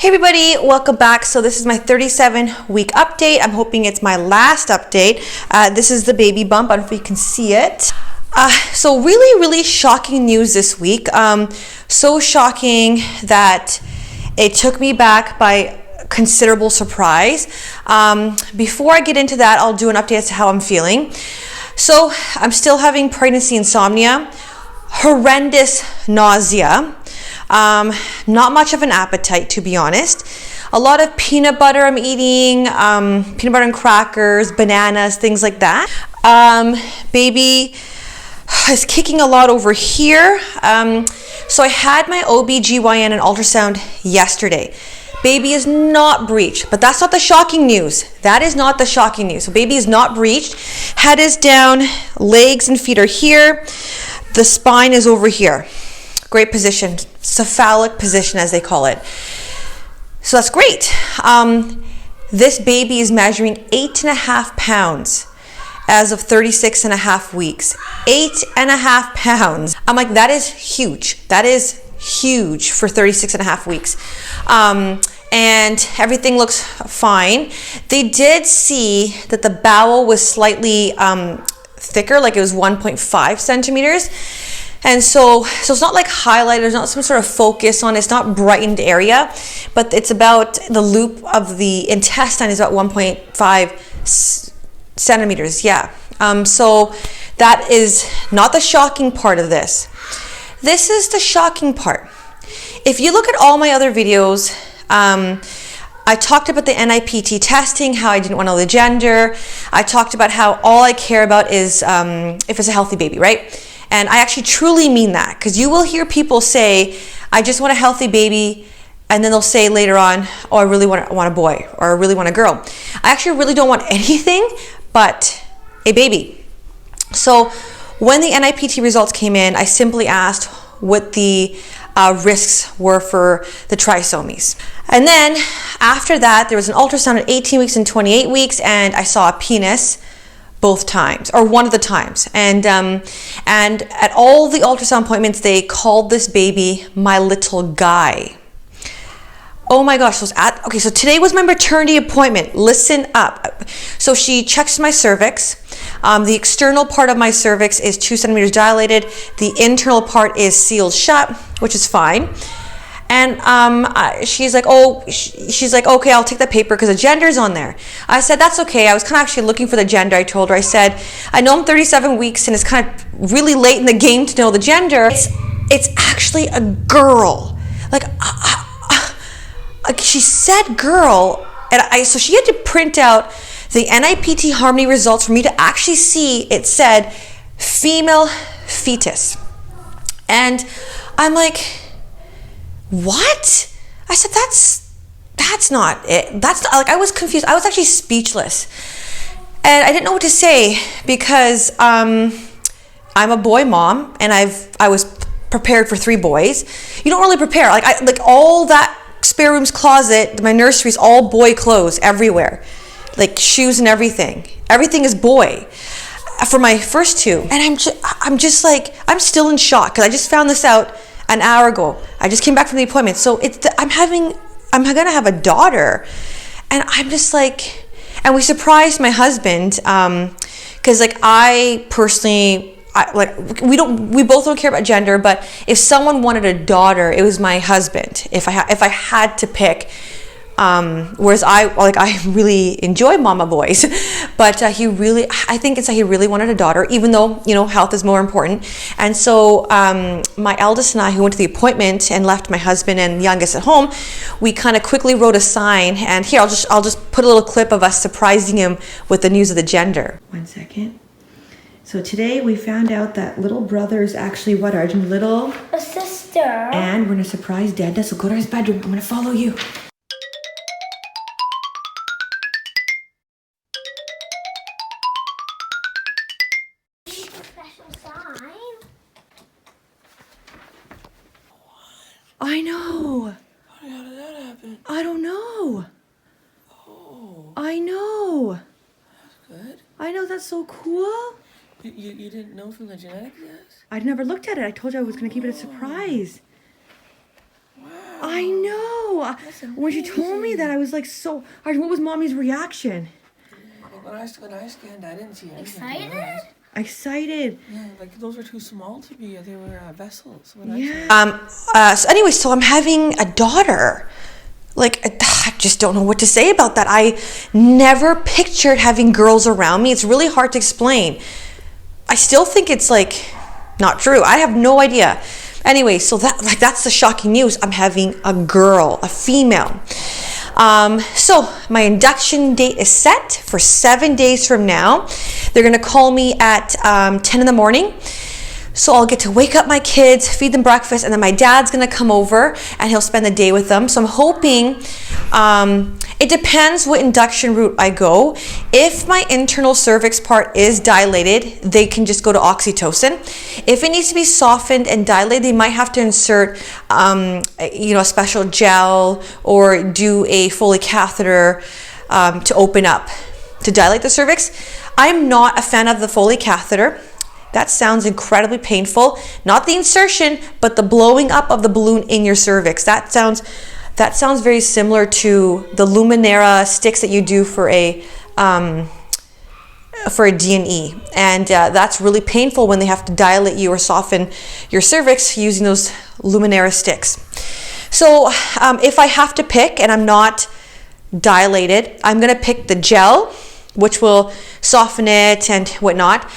Hey everybody, welcome back. So this is my 37-week update. I'm hoping it's my last update. This is the baby bump. I don't know if you can see it. So really shocking news this week. So shocking that it took me back by considerable surprise. Before I get into that, I'll do an update as to how I'm feeling. So I'm still having pregnancy insomnia, horrendous nausea, not much of an appetite, to be honest. A lot of peanut butter I'm eating, peanut butter and crackers, bananas, things like that. Baby is kicking a lot over here. So I had my OB/GYN and ultrasound yesterday. Baby is not breached, but that's not the shocking news. That is not the shocking news. So baby is not breached. Head is down, legs and feet are here. The spine is over here. Great position, cephalic position as they call it. So that's great. This baby is measuring 8.5 pounds as of 36.5 weeks. 8.5 pounds. I'm like, that is huge. That is huge for 36.5 weeks. And everything looks fine. They did see that the bowel was slightly thicker, like it was 1.5 centimeters. And so it's not like highlighted, there's not some sort of focus on it, it's not brightened area, but it's about the loop of the intestine is about 1.5 centimeters, yeah. So that is not the shocking part of this. This is the shocking part. If you look at all my other videos, I talked about the NIPT testing, how I didn't want to know the gender. I talked about how all I care about is if it's a healthy baby, right? And I actually truly mean that, because you will hear people say, I just want a healthy baby, and then they'll say later on, oh, I really want a boy, or I really want a girl. I actually really don't want anything but a baby. So when the NIPT results came in, I simply asked what the risks were for the trisomies. And then after that, there was an ultrasound at 18 weeks and 28 weeks, and I saw a penis both times, or one of the times. And at all the ultrasound appointments, they called this baby my little guy. Oh my gosh, okay, so today was my maternity appointment. Listen up. So she checks my cervix. The external part of my cervix is 2 centimeters dilated. The internal part is sealed shut, which is fine. And she's like, okay, I'll take the paper because the gender's on there. I said, that's okay. I was kind of actually looking for the gender. I told her, I said, I know I'm 37 weeks and it's kind of really late in the game to know the gender. It's actually a girl. Like she said girl. And so she had to print out the NIPT Harmony results for me to actually see it said female fetus. And I'm like, what? I said, that's not it. That's not, like, I was confused. I was actually speechless. And I didn't know what to say because I'm a boy mom and I was prepared for 3 boys. You don't really prepare. Like all that spare room's closet, my nursery's all boy clothes everywhere. Like shoes and everything. Everything is boy for my first 2. And I'm just like, I'm still in shock because I just found this out an hour ago. I just came back from the appointment. So I'm gonna have a daughter. And I'm just like, and we surprised my husband, because like I personally, we both don't care about gender, but if someone wanted a daughter, it was my husband. If I had to pick, whereas I really enjoy mama boys, but I think it's that he really wanted a daughter, even though, health is more important. And so my eldest and I, who went to the appointment and left my husband and youngest at home, we kind of quickly wrote a sign. And here, I'll just put a little clip of us surprising him with the news of the gender. 1 second. So today we found out that little brother is actually what, Arjun? A sister. And we're gonna surprise Dada, so go to his bedroom. I'm gonna follow you. I know. How did that happen? I don't know. Oh. I know. That's good. I know, that's so cool. You didn't know from the genetic test? I'd never looked at it. I told you I was going to keep it a surprise. Wow. I know. know. When she told me that, I was like what was mommy's reaction? When I scanned, I didn't see anything. Excited? Excited. Yeah, like those were too small to be. They were vessels. So anyway, so I'm having a daughter. Like, I just don't know what to say about that. I never pictured having girls around me. It's really hard to explain. I still think it's like not true. I have no idea. Anyway, so that's the shocking news. I'm having a girl, a female. So my induction date is set for 7 days from now. They're gonna call me at 10 in the morning. So I'll get to wake up my kids, feed them breakfast, and then my dad's gonna come over and he'll spend the day with them. So I'm hoping, it depends what induction route I go. If my internal cervix part is dilated, they can just go to oxytocin. If it needs to be softened and dilated, they might have to insert, a special gel or do a Foley catheter to open up, to dilate the cervix. I'm not a fan of the Foley catheter. That sounds incredibly painful. Not the insertion, but the blowing up of the balloon in your cervix. That sounds very similar to the Luminera sticks that you do for a D&E. And that's really painful when they have to dilate you or soften your cervix using those Luminera sticks. So if I have to pick and I'm not dilated, I'm gonna pick the gel, which will soften it and whatnot.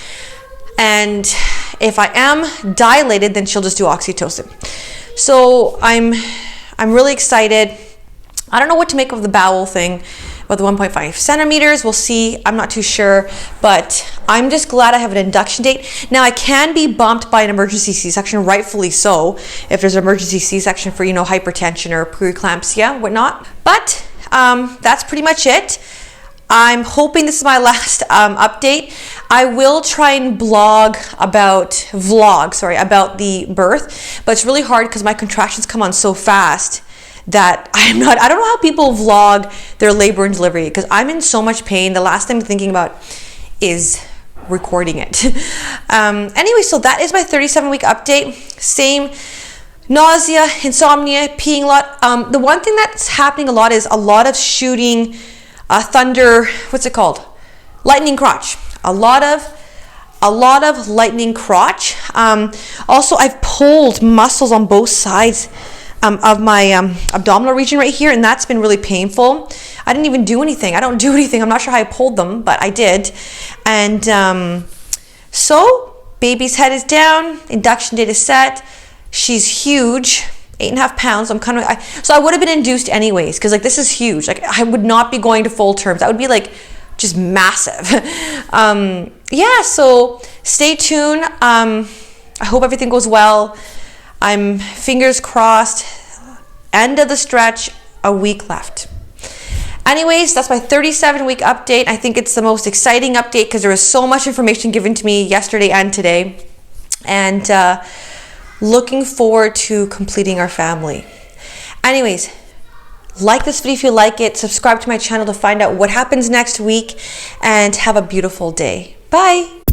And if I am dilated, then she'll just do oxytocin. So I'm really excited. I don't know what to make of the bowel thing, about the 1.5 centimeters. We'll see. I'm not too sure, but I'm just glad I have an induction date. Now I can be bumped by an emergency C-section, rightfully so, if there's an emergency C-section for, hypertension or preeclampsia, whatnot. But that's pretty much it. I'm hoping this is my last update. I will try and vlog about the birth, but it's really hard because my contractions come on so fast that I don't know how people vlog their labor and delivery because I'm in so much pain. The last thing I'm thinking about is recording it. Anyway, so that is my 37-week update. Same nausea, insomnia, peeing a lot. The one thing that's happening a lot is a lot of shooting lightning crotch. A lot of lightning crotch. Also, I've pulled muscles on both sides of my abdominal region right here, and that's been really painful. I didn't even do anything. I don't do anything. I'm not sure how I pulled them, but I did. And so baby's head is down. Induction date is set. She's huge. 8.5 pounds. So I would have been induced anyways, because this is huge. I would not be going to full terms. That would be just massive. So stay tuned. I hope everything goes well. I'm fingers crossed. End of the stretch, a week left. Anyways, that's my 37-week update. I think it's the most exciting update because there was so much information given to me yesterday and today. And looking forward to completing our family. Anyways, like this video if you like it, subscribe to my channel to find out what happens next week, and have a beautiful day. Bye.